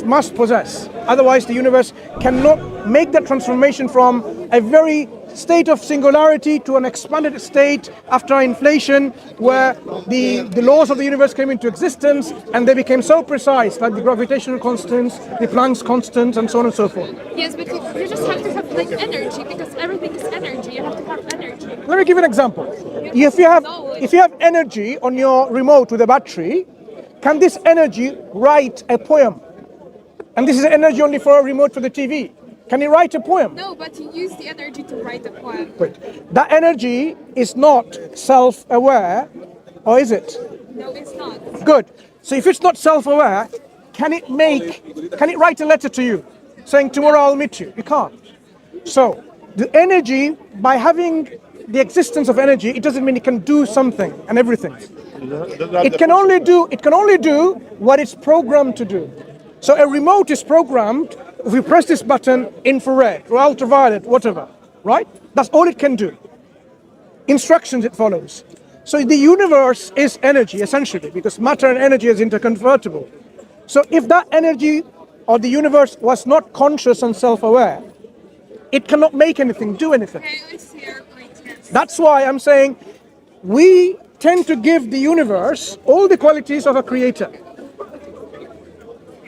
must possess. Otherwise, the universe cannot make that transformation from a very state of singularity to an expanded state after inflation, where the laws of the universe came into existence and they became so precise, like the gravitational constants, the Planck's constants, and so on and so forth. Yes, but you just have to have like energy, because everything is energy. You have to have energy. Let me give you an example. If you have energy on your remote with a battery, can this energy write a poem? And this is energy only for a remote for the TV. Can it write a poem? No, but you use the energy to write a poem. Wait, that energy is not self-aware, or is it? No, it's not. Good. So if it's not self-aware, can it write a letter to you saying tomorrow I'll meet you? It can't. So the energy, by having the existence of energy, it doesn't mean it can do something and everything. It can only do what it's programmed to do. So a remote is programmed, if we press this button, infrared or ultraviolet, whatever, right? That's all it can do. Instructions it follows. So the universe is energy, essentially, because matter and energy is interconvertible. So if that energy or the universe was not conscious and self-aware, it cannot make anything, do anything. Okay, I see your point, yes. That's why I'm saying we tend to give the universe all the qualities of a creator,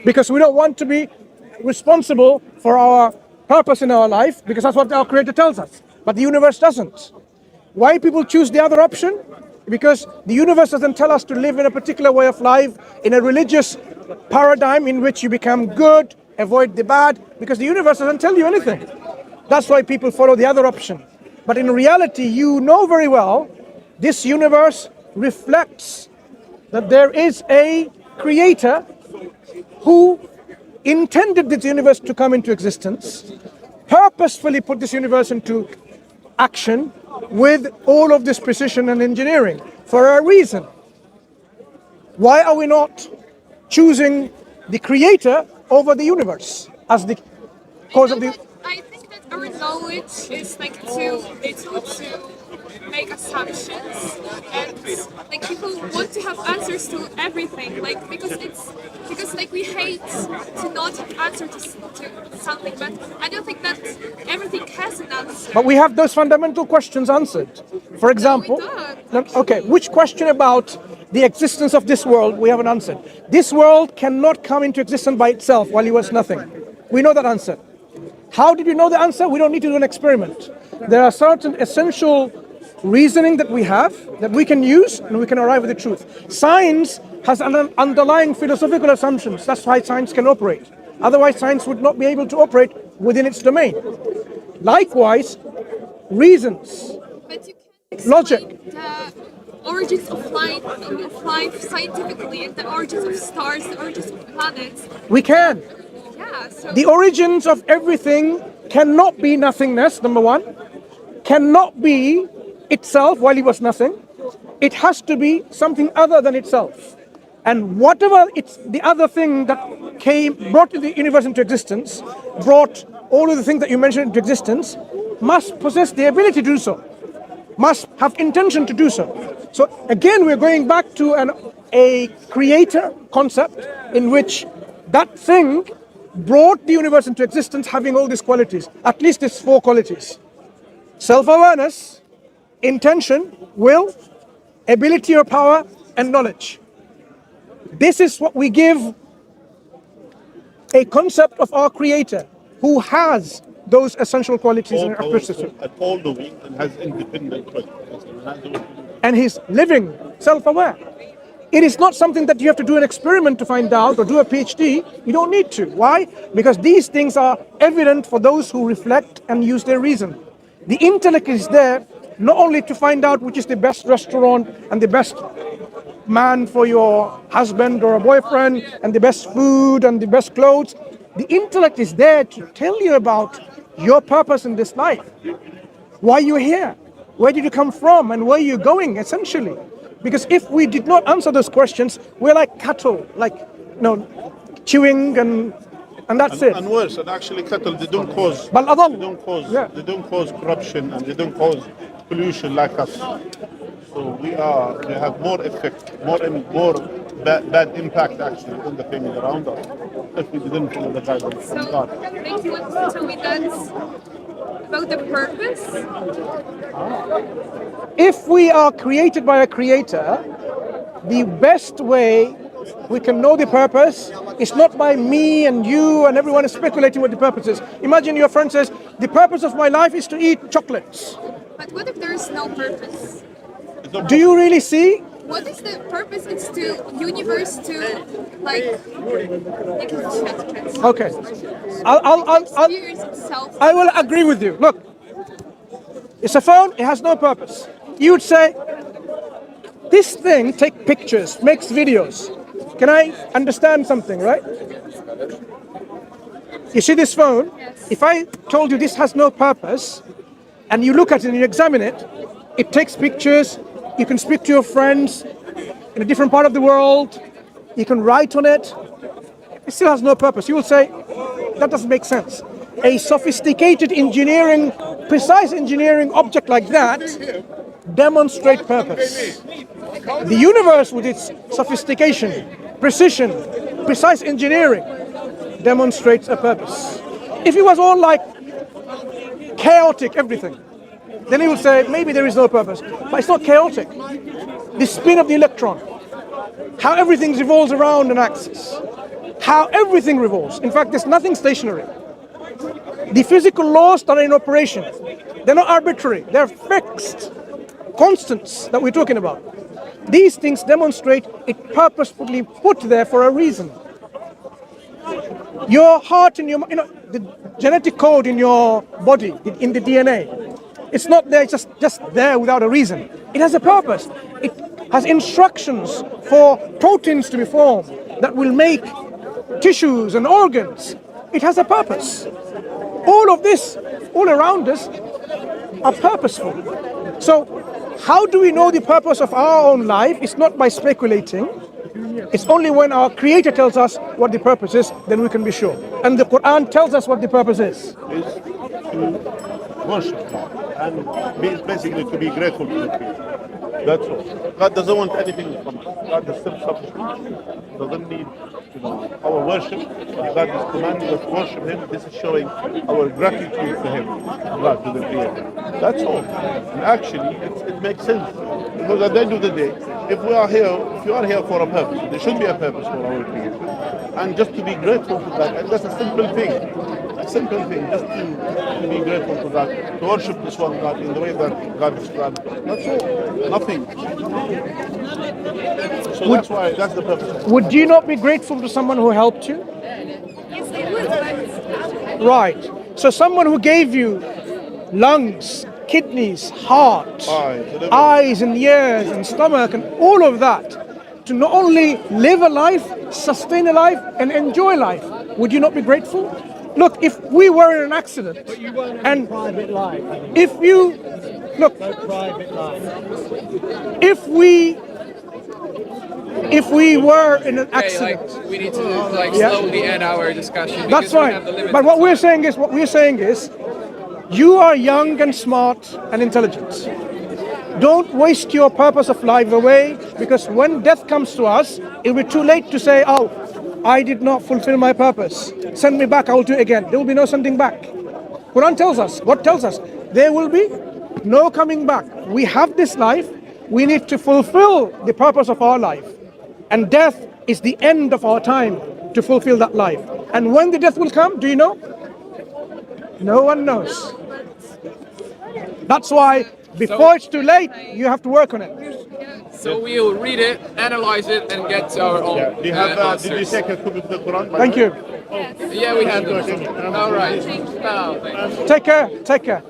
because we don't want to be responsible for our purpose in our life, because that's what our creator tells us. But the universe doesn't. Why people choose the other option? Because the universe doesn't tell us to live in a particular way of life, in a religious paradigm in which you become good, avoid the bad, because the universe doesn't tell you anything. That's why people follow the other option. But in reality, you know very well, this universe reflects that there is a creator who intended this universe to come into existence, purposefully put this universe into action with all of this precision and engineering for a reason. Why are we not choosing the creator over the universe as the cause of the... I think that our knowledge is like too little to make assumptions, and like people want to have answers to everything, like because like we hate to not have answer to something, but I don't think that everything has an answer. But we have those fundamental questions answered. For example, No, we don't. okay, which question about the existence of this world we haven't answered? This world cannot come into existence by itself while it was nothing. We know that answer. How did you know the answer? We don't need to do an experiment. There are certain essential reasoning that we have, that we can use, and we can arrive at the truth. Science has an underlying philosophical assumptions. That's why science can operate. Otherwise, science would not be able to operate within its domain. Likewise, reasons, But you can't logic. explain the origins of life scientifically, and the origins of stars, the origins of planets. We can. Yeah, so The origins of everything cannot be nothingness, number one. Cannot be itself while it was nothing. It has to be something other than itself. And whatever it's the other thing that brought the universe into existence, brought all of the things that you mentioned into existence, must possess the ability to do so, must have intention to do so. So again, we're going back to a creator concept in which that thing brought the universe into existence having all these qualities, at least these four qualities: self-awareness, intention, will, ability or power, and knowledge. This is what we give a concept of our creator, who has those essential qualities in our system. At all the week and has independent qualities. And he's living, self-aware. It is not something that you have to do an experiment to find out or do a PhD. You don't need to. Why? Because these things are evident for those who reflect and use their reason. The intellect is there not only to find out which is the best restaurant and the best man for your husband or a boyfriend and the best food and the best clothes. The intellect is there to tell you about your purpose in this life. Why you're here? Where did you come from? And where you're going, essentially. Because if we did not answer those questions, we're like cattle, like chewing and that's it. And worse, and actually cattle, they don't cause they don't cause corruption, and they don't cause pollution like us. So we have more effect, more bad impact actually on the family around us if we didn't follow the guidance from So, God. like, you want to tell me that's about the purpose? If we are created by a creator, the best way we can know the purpose is not by me and you and everyone is speculating what the purpose is. Imagine your friend says, the purpose of my life is to eat chocolates. But what if there is no purpose? Do you really see? What is the purpose? It's to universe to like make it change. Okay. I'll Experience itself. I will agree with you. Look, it's a phone, it has no purpose. You would say, this thing takes pictures, makes videos. Can I understand something, right? You see this phone? Yes. If I told you this has no purpose, and you look at it and you examine it, it takes pictures, you can speak to your friends in a different part of the world, you can write on it, it still has no purpose. You will say, that doesn't make sense. A sophisticated engineering, precise engineering object like that demonstrates purpose. The universe with its sophistication, precision, precise engineering demonstrates a purpose. If it was all like chaotic everything, then he would say maybe there is no purpose. But it's not chaotic. The spin of the electron, how everything revolves around an axis, how everything revolves. In fact, there's nothing stationary. The physical laws that are in operation, they're not arbitrary, they're fixed constants that we're talking about. These things demonstrate it purposefully put there for a reason. Your heart and the genetic code in your body, in the DNA, it's not there, it's just there without a reason. It has a purpose. It has instructions for proteins to be formed that will make tissues and organs. It has a purpose. All of this, all around us, are purposeful. So, how do we know the purpose of our own life? It's not by speculating. It's only when our Creator tells us what the purpose is, then we can be sure. And the Quran tells us what the purpose is. To worship God and basically to be grateful to the Creator. That's all. God doesn't want anything from us. God is self-sufficient. Doesn't need our worship. God is commanding us to worship Him. This is showing our gratitude to Him, God, to the Creator. That's all. And actually, it makes sense. Because at the end of the day, if you are here for a purpose, there should be a purpose for our Creator. And just to be grateful to that, and that's a simple thing. A simple thing, just to be grateful to God, to worship this one God in the way that God described. That's all. Nothing. So that's the purpose. Would you not be grateful to someone who helped you? Yes, I would, but Right. So someone who gave you lungs, kidneys, heart, eyes and ears and stomach and all of that to not only live a life, sustain a life and enjoy life, would you not be grateful? Look, if we were in an accident and Private life. if you look, Private life. if we were in an Okay, accident, we need to Yeah. slowly end our discussion. that's because we fine. have the limited But what we're time. saying is, you are young and smart and intelligent. Don't waste your purpose of life away, because when death comes to us, it will be too late to say, oh, I did not fulfill my purpose. Send me back, I will do it again. There will be no sending back. Quran tells us, what tells us? There will be no coming back. We have this life, we need to fulfill the purpose of our life. And death is the end of our time to fulfill that life. And when the death will come, do you know? No one knows. That's why before it's too late, you have to work on it. So we'll read it, analyze it, and get our own Do you have? Did you answers. take a copy of the Quran? Thank you. Yeah, we have them. All right. Now, Take care. Take care.